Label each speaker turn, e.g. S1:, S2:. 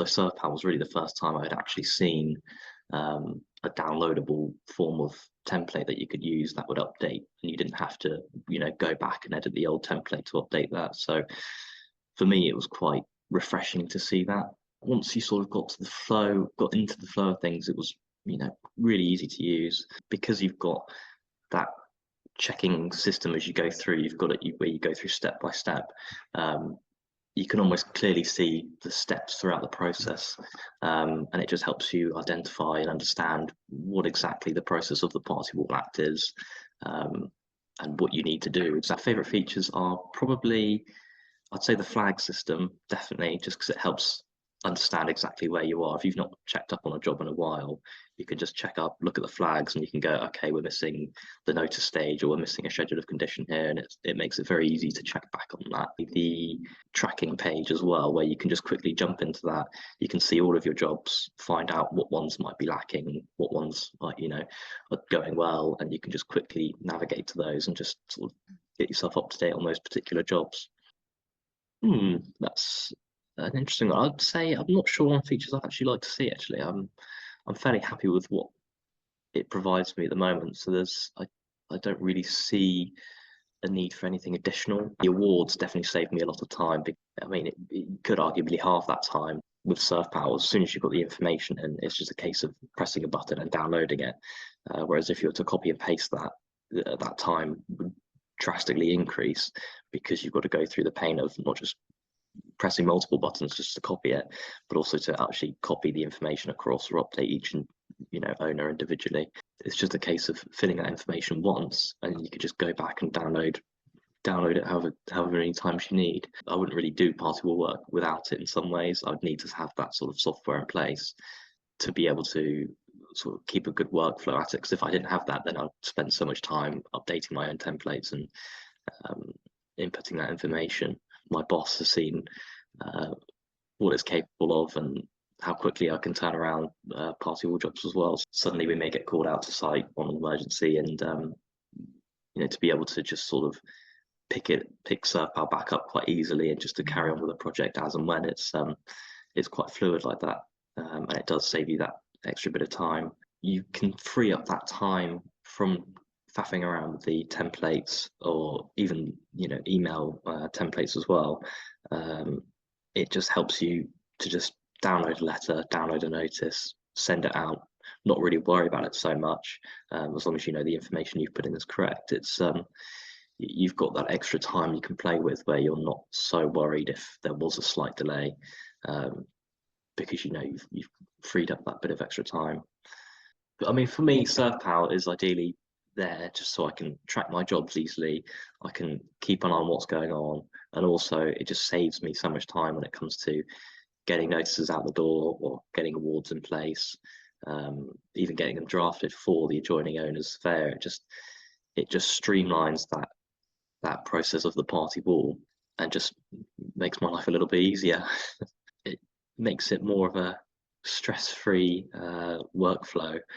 S1: So SurvPal was really the first time I had actually seen a downloadable form of template that you could use that would update, and you didn't have to, go back and edit the old template to update that. So for me, it was quite refreshing to see that. Once you sort of got into the flow of things, it was, really easy to use because you've got that checking system as you go through. You've got it where you go through step by step. You can almost clearly see the steps throughout the process, and it just helps you identify and understand what exactly the process of the party wall act is, and what you need to do. So our favourite features are probably, I'd say, the flag system, definitely, just because it helps understand exactly where you are. If you've not checked up on a job in a while, you can just check up, look at the flags, and you can go, okay, we're missing the notice stage, or we're missing a schedule of condition here, and it makes it very easy to check back on that. The tracking page as well, where you can just quickly jump into that. You can see all of your jobs, find out what ones might be lacking, what ones are going well, and you can just quickly navigate to those and just sort of get yourself up to date on those particular jobs. That's an interesting one. I'd say I'm not sure on features I'd actually like to see. Actually, I'm fairly happy with what it provides me at the moment. So I don't really see a need for anything additional. The awards definitely saved me a lot of time. I mean, it could arguably halve that time with SurvPal. As soon as you've got the information in, it's just a case of pressing a button and downloading it. Whereas if you were to copy and paste that time would drastically increase, because you've got to go through the pain of not just pressing multiple buttons just to copy it, but also to actually copy the information across or update each owner individually. It's just a case of filling that information once, and you could just go back and download it however many times you need. I wouldn't really do party wall work without it in some ways. I would need to have that sort of software in place to be able to sort of keep a good workflow at it, because if I didn't have that, then I'd spend so much time updating my own templates and inputting that information. My boss has seen what it's capable of and how quickly I can turn around party wall jobs as well. Suddenly we may get called out to site on an emergency, and to be able to just sort of pick SurvPal back up quite easily and just to carry on with the project as and when. It's quite fluid like that, and it does save you that extra bit of time. You can free up that time from faffing around with the templates, or even email templates as well. It just helps you to just download a letter, download a notice, send it out, not really worry about it so much, as long as the information you've put in is correct. It's you've got that extra time you can play with, where you're not so worried if there was a slight delay, because you've freed up that bit of extra time. But I mean, for me, SurvPal is ideally there just so I can track my jobs easily. I can keep an eye on what's going on, and also it just saves me so much time when it comes to getting notices out the door or getting awards in place, even getting them drafted for the adjoining owners fair. It just streamlines that process of the party wall and just makes my life a little bit easier. It makes it more of a stress-free workflow